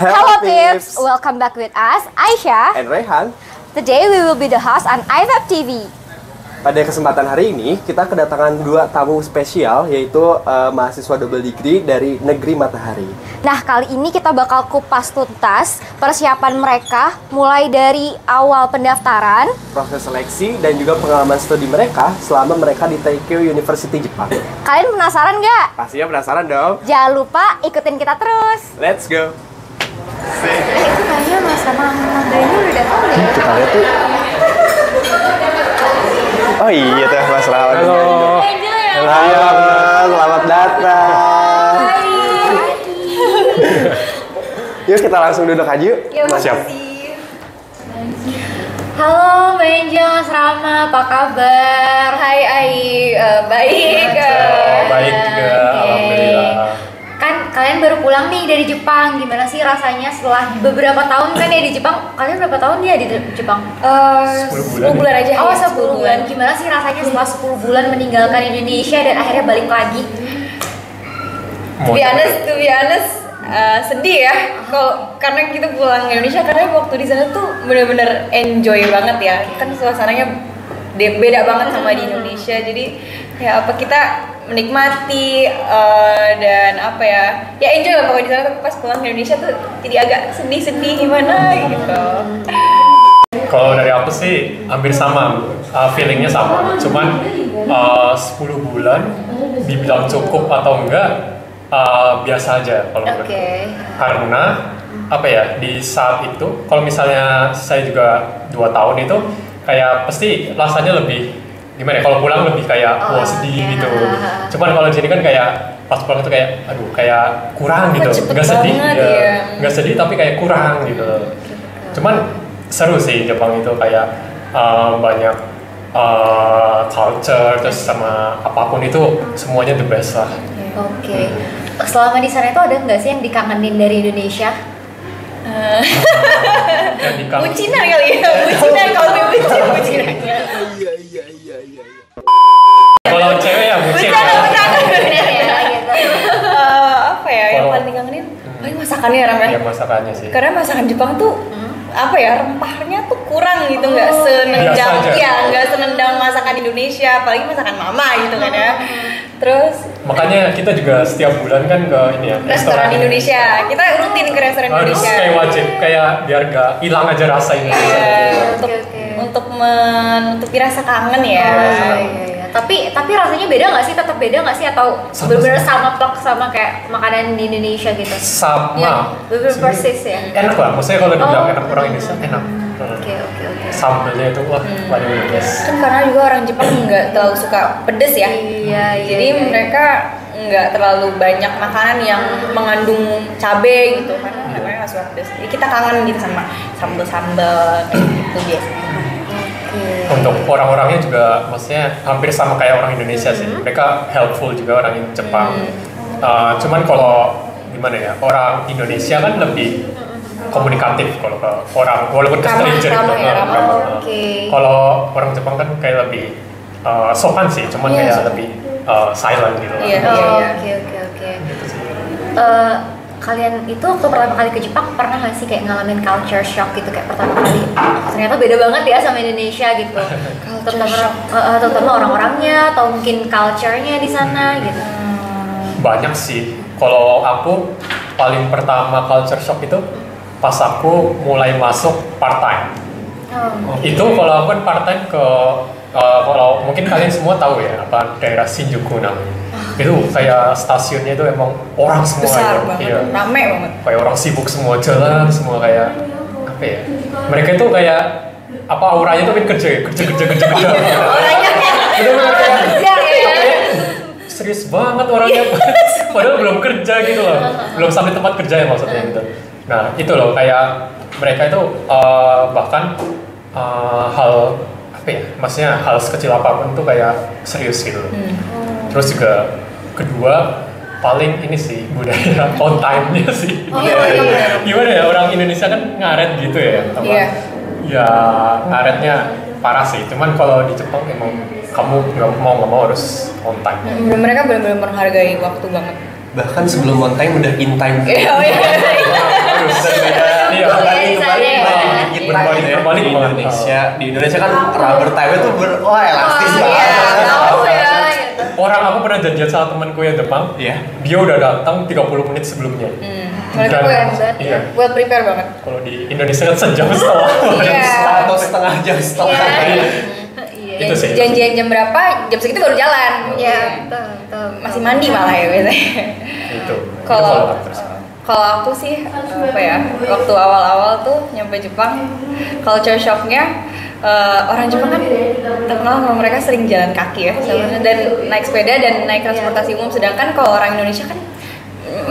Hello Pips! Welcome back with us, Aisyah and Rehan. Today we will be the host on iVibe TV. Pada kesempatan hari ini, kita kedatangan dua tamu spesial, yaitu mahasiswa double degree dari Negeri Matahari. Nah, kali ini kita bakal kupas tuntas persiapan mereka, mulai dari awal pendaftaran, proses seleksi, dan juga pengalaman studi mereka selama mereka di Taikyo University, Jepang. Kalian penasaran nggak? Pastinya penasaran dong. Jangan lupa ikutin kita terus. Let's go! Itu kayaknya Mas sama Daniel udah datang ya? Kita lihat tuh. Oh iya tuh Mas Rawan. Halo. Halo, selamat datang. Yuk kita langsung duduk aja yuk. Siap. Halo Mbak Angel, Mas Rama, apa kabar? Hai Ai, baik. Baik juga, alhamdulillah. Kan kalian baru pulang nih dari Jepang, gimana sih rasanya setelah beberapa tahun kan ya di Jepang? Kalian berapa tahun ya di Jepang? 10 bulan aja. Oh, 10 bulan. Gimana sih rasanya setelah 10 bulan meninggalkan Indonesia dan akhirnya balik lagi? To be honest, sedih ya. Karena kita pulang ke Indonesia, karena waktu di sana tuh bener-bener enjoy banget ya. Kan suasananya beda banget sama di Indonesia. Jadi kayak apa kita menikmati dan apa ya enjoy lah pokoknya di sana. Tapi pas pulang ke Indonesia tuh jadi agak sedih-sedih gimana gitu. Kalau dari aku sih hampir sama, feelingnya sama. Cuman 10 bulan dibilang cukup atau enggak, biasa aja kalau menurut aku. Karena apa ya, di saat itu kalau misalnya saya juga 2 tahun itu kayak pasti rasanya lebih gimana ya, kalau pulang lebih kayak sedih gitu. Cuman kalau di sini kan kayak pas pulang itu kayak aduh kayak kurang gitu. Nggak sedih ya. Nggak sedih tapi kayak kurang gitu. Cuman seru sih Jepang itu kayak banyak culture terus sama apapun itu semuanya the best lah. Oke. Selama di sana itu ada nggak sih yang dikangenin dari Indonesia? Bucinan kali ya, bucinan kalau bucinan. Kalau cewek ya bucin ya. Apa ya yang paling dikangenin? Paling masakannya ramai. Iya masakannya sih. Karena masakan Jepang tuh apa ya, rempahnya tuh kurang gitu, nggak senendang masakan Indonesia, apalagi masakan mama gitu kan ya. Terus makanya kita juga setiap bulan kan ke ini ya restoran Indonesia. Kita rutin ke restoran Indonesia. Harus kayak wajib, kayak biar gak hilang aja rasa Indonesia. Untuk menutupi rasa kangen ya. Tapi rasanya beda nggak sih? Tetap beda nggak sih? Atau benar-benar sama plek sama kayak makanan di Indonesia gitu? Sama. Ya, benar persis ya. Enak lah, maksudnya kalau dibilang enak orang Indonesia enak. Oke. Sambelnya itu wah paling pedes. Kan karena juga orang Jepang nggak terlalu suka pedes ya. Iya. Jadi mereka nggak terlalu banyak makanan yang mengandung cabai gitu, karena mereka nggak suka pedes. Jadi kita kangen gitu sama sambel-sambel kayak gitu biasanya. Untuk orang-orangnya juga maksudnya hampir sama kayak orang Indonesia sih. Mereka helpful juga orang Jepang. Cuman kalau gimana ya, orang Indonesia kan lebih komunikatif kalau ke orang, walaupun ke stranger gitu. Kalau orang Jepang kan kayak lebih sopan sih, cuman kayak lebih silent gitu. Oke. Kalian itu waktu pertama kali ke Jepang pernah nggak sih kayak ngalamin culture shock gitu, kayak pertama kali ternyata beda banget ya sama Indonesia gitu, terutama orang-orangnya atau mungkin culture-nya di sana gitu? Banyak sih. Kalau aku paling pertama culture shock itu pas aku mulai masuk part time. Itu kalau aku kan part time ke kalau mungkin kalian semua tahu ya, apa daerah Shinjuku namanya. Itu kayak stasiunnya itu emang orang semua besar ya, banget, iya. Rame banget. Kayak orang sibuk semua jalan, semua kayak apa ya? Mereka itu kayak apa auranya tuh kerja. Orangnya benar-benar kerja ya. Serius banget orangnya. Padahal belum kerja gitu loh. Belum sampai tempat kerja ya maksudnya gitu. Nah, itu loh kayak mereka itu bahkan hal apa ya? Maksudnya hal sekecil apapun tuh kayak serius gitu. Terus juga kedua paling ini sih budaya on time-nya sih. Gimana ya, orang Indonesia kan ngaret gitu ya. Ya ngaretnya parah sih. Cuman kalau di Jepang emang kamu nggak mau harus on time. Mereka benar-benar menghargai waktu banget. Bahkan sebelum on time udah in time. Iya. Harus. Iya, Kembali ke sana ya. Kita Berbalik- ini berbalik di banget. Indonesia, di Indonesia kan rubber time itu wah elastis Oh, banget. iya, tahu ya. gitu. Orang aku pernah janjian sama temanku yang Jepang. Iya. Dia udah datang 30 menit sebelumnya. Mereka Dan- well, iya. well prepare banget. Kalau di Indonesia kan sejam setengah. Iya. Atau setengah jam setelah. Iya. Itu sih. Janjian jam berapa? Jam segitu baru jalan. Iya, betul, betul. Masih mandi malah ya biasanya. Itu. Kalau follow up terus. kalau aku sih apa ya, waktu awal-awal tuh nyampe Jepang, culture shocknya orang Jepang kan terkenal sama mereka sering jalan kaki ya, dan naik sepeda dan naik transportasi umum. Sedangkan kalau orang Indonesia kan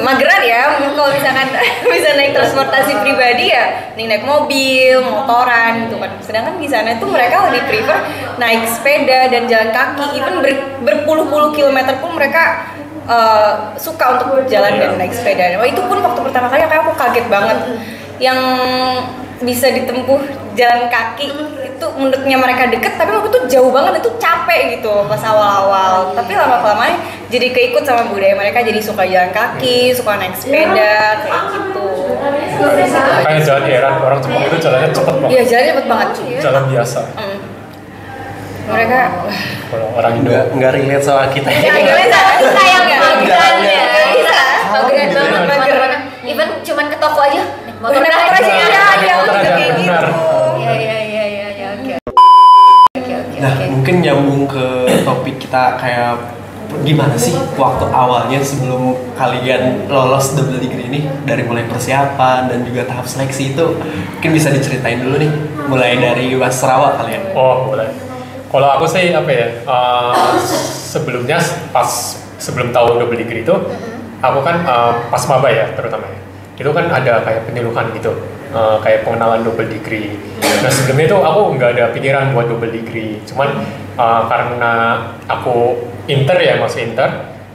mageran ya, kalau misalkan bisa naik transportasi pribadi ya naik mobil, motoran gitu kan. Sedangkan di sana tuh mereka lebih prefer naik sepeda dan jalan kaki, even berpuluh-puluh kilometer pun mereka suka untuk jalan dan naik sepeda. Wah, itu pun waktu pertama kali aku kaget banget. Yang bisa ditempuh jalan kaki itu menurutnya mereka deket, tapi menurutku tuh jauh banget, itu capek gitu pas awal-awal. Tapi lama-kelamaan jadi keikut sama budaya mereka, jadi suka jalan kaki, suka naik sepeda kayak gitu. Kayak jalan heran, orang Jepang itu jalannya cepet banget. Iya, jalannya cepet banget. Jalan biasa. Mereka Kalau orang Indo Nggak relate sama kita. Kita yang mageran ya. Bisa. Mageran banget Mageran. kemana-mana. Even cuman ke toko aja. Motor Naik dah. motor aja ya, ya Motor udah aja, kayak gitu. benar. Iya, oke. Nah, mungkin nyambung ke topik kita kayak gimana sih waktu awalnya sebelum kalian lolos double degree ini, dari mulai persiapan dan juga tahap seleksi itu mungkin bisa diceritain dulu nih, mulai dari Mas Rawa kalian. Oh, boleh. Kalau aku sih apa ya? Sebelumnya sebelum tahu double degree itu, aku kan pas maba ya terutama ya. Itu kan ada kayak penyuluhan gitu, kayak pengenalan double degree. Nah sebelumnya itu aku nggak ada pikiran buat double degree. Cuman karena aku masih inter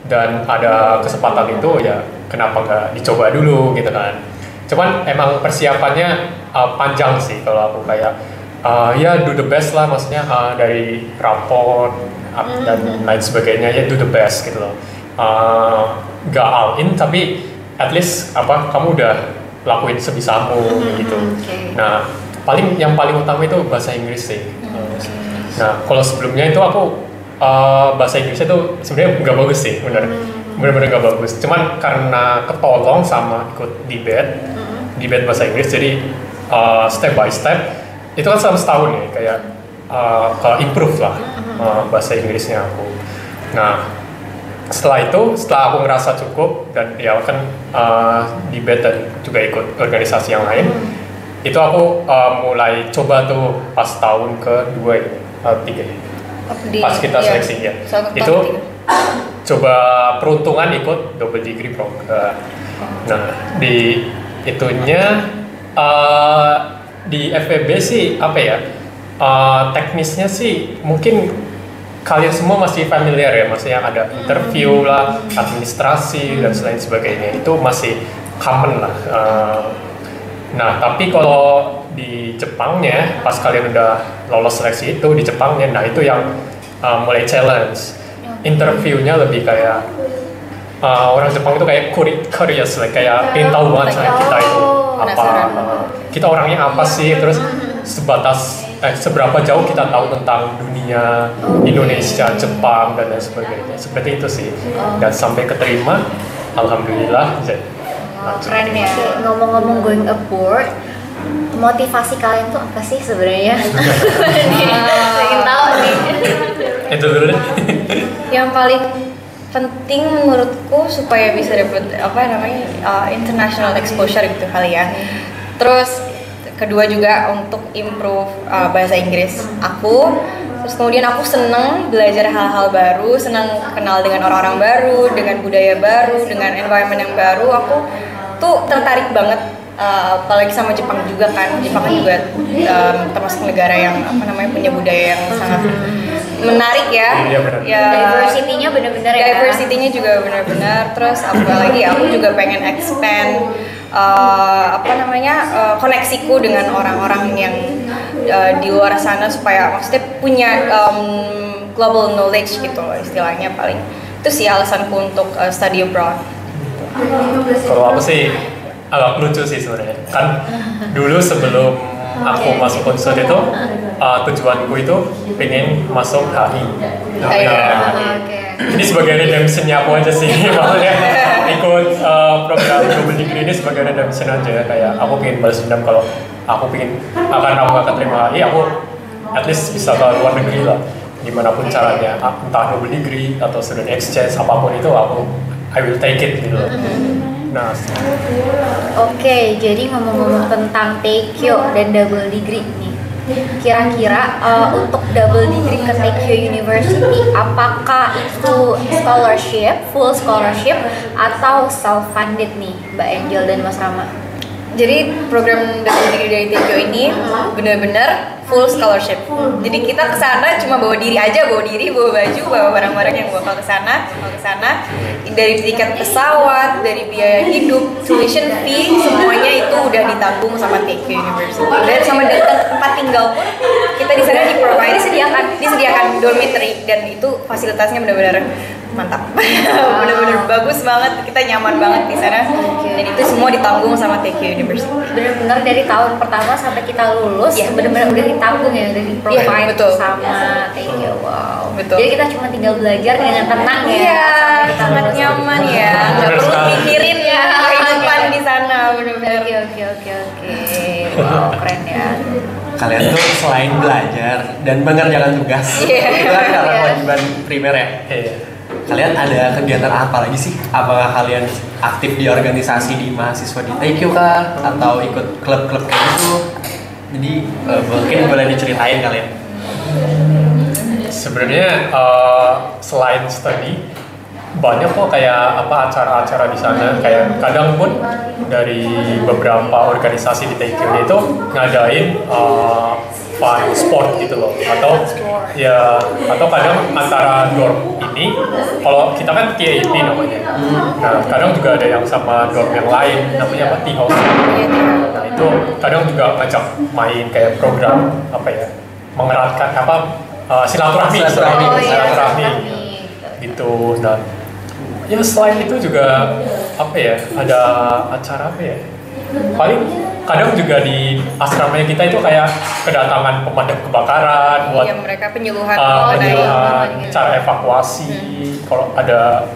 dan ada kesempatan itu ya kenapa nggak dicoba dulu gitu kan. Cuman emang persiapannya panjang sih kalau aku kayak ya do the best lah, maksudnya dari raport dan lain sebagainya, ya do the best gitu loh. Gak all in tapi at least kamu udah lakuin sebisamu gitu. Nah yang paling utama itu bahasa Inggris sih. Nah kalau sebelumnya itu aku bahasa Inggrisnya tuh sebenarnya nggak bagus sih, bener-bener nggak bagus. Cuman karena ketolong sama ikut debate bahasa Inggris, jadi step by step itu kan selama setahun ya, kayak improve lah bahasa Inggrisnya aku. Nah setelah aku ngerasa cukup dan ya kan debate dan juga ikut organisasi yang lain, itu aku mulai coba tuh pas tahun kedua ini, tiga ya. Pas kita seleksi ya, itu coba peruntungan ikut double degree program. Nah di itunya di FEB sih apa ya, teknisnya sih mungkin kalian semua masih familiar ya, maksudnya ada interview lah, administrasi dan lain sebagainya, itu masih common lah. Nah tapi kalau di Jepangnya, pas kalian udah lolos seleksi itu di Jepangnya, nah itu yang mulai challenge. Interviewnya lebih kayak orang Jepang itu kayak curious, like kayak ingin tahu banget kita itu apa, kita orangnya apa sih, terus seberapa jauh kita tahu tentang dunia, Indonesia, Jepang dan lain sebagainya, seperti itu sih. Dan sampai keterima, alhamdulillah. Keren ya. Ngomong-ngomong going abroad, motivasi kalian tuh apa sih sebenarnya? Pengen tahu nih. Itu dulu deh. Yang paling penting menurutku supaya bisa dapat international exposure gitu kali ya. Terus kedua juga untuk improve bahasa Inggris aku. Terus kemudian aku seneng belajar hal-hal baru, senang kenal dengan orang-orang baru, dengan budaya baru, dengan environment yang baru. Aku tuh tertarik banget, apalagi sama Jepang juga kan. Jepang juga termasuk negara yang punya budaya yang sangat menarik ya. Iya, Diversity-nya benar-benar ya. Diversity-nya juga benar-benar. Terus apalagi aku juga pengen expand koneksiku dengan orang-orang yang di luar sana, supaya maksudnya punya global knowledge gitu loh istilahnya. Paling itu sih alasanku untuk study abroad. Kalau aku sih agak lucu sih sebenarnya. Kan dulu sebelum aku masuk Unsur itu tujuanku itu pengen masuk HI. Ini sebagai redemptionnya aku aja sih, maksudnya ikut program double degree ini sebagai redemption aja. Kayak aku pengen balas dendam kalau aku pengen karena aku gak keterima HI, aku at least bisa ke luar negeri lah. Gimana pun caranya, entah double degree atau student exchange apapun itu I will take it gitu. Nah, Oke, jadi ngomong-ngomong tentang Teikyo dan double degree nih, kira-kira untuk double degree ke Teikyo University, apakah itu scholarship, full scholarship, atau self-funded nih, Mbak Angel dan Mas Rama? Jadi program double degree dari Teikyo ini benar-benar full scholarship. Jadi kita ke sana cuma bawa diri, bawa baju, bawa barang-barang yang bakal ke sana. Dari tiket pesawat, dari biaya hidup, tuition fee, semuanya itu udah ditanggung sama Teikyo University. Dan sama tempat tinggal pun kita di sana disediakan dormitory, dan itu fasilitasnya benar-benar mantap. Benar-benar bagus banget, kita nyaman banget di sana. Dan itu semua ditanggung sama Teikyo University. Benar-benar dari tahun pertama sampai kita lulus, benar-benar udah ditanggung ya, udah di-provide sama Teikyo. Wow. Betul. Jadi kita cuma tinggal belajar dengan tenang ya. Iya, sangat nyaman ya. Nggak perlu mikirin ya kehidupan di sana, benar-benar. Oke. Wow, keren ya. Kalian tuh selain belajar dan mengerjakan tugas, itu kan karena kewajiban primer ya. Kalian ada kegiatan apa lagi sih? Apakah kalian aktif di organisasi di mahasiswa di Teikyo kah? Atau ikut klub-klub kayak gitu? Jadi mungkin boleh diceritain kalian. Sebenarnya selain study banyak kok kayak acara-acara di sana. Kayak kadang pun dari beberapa organisasi di Teikyo itu ngadain fun sport gitu loh, atau kadang antara dorm ini, kalau kita kan TAP namanya, nah kadang juga ada yang sama dorm yang lain namanya tea house. Nah itu kadang juga ngajak main kayak program mengeratkan silaturahmi gitu. Dan ya selain itu juga ada acara paling kadang juga di asramanya kita itu kayak kedatangan pemadam kebakaran buat mereka penyuluhan cara evakuasi kalau ada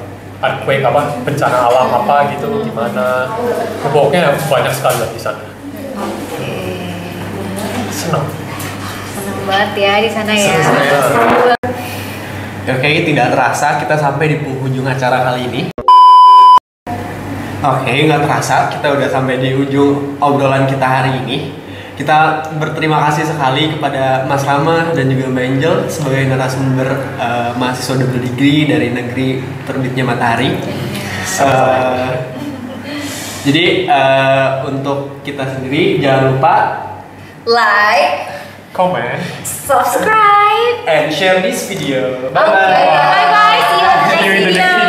earthquake bencana alam gitu gimana. Pokoknya banyak sekali di sana. Senang banget ya di sana ya. Oke, tidak terasa kita sampai di penghujung acara kali ini. Oke, nggak terasa kita udah sampai di ujung obrolan kita hari ini. Kita berterima kasih sekali kepada Mas Rama dan juga Mbak Angel sebagai narasumber mahasiswa double degree dari negeri terbitnya matahari. Jadi untuk kita sendiri jangan lupa like, comment, subscribe, and share this video. Bye bye. See you on the next video.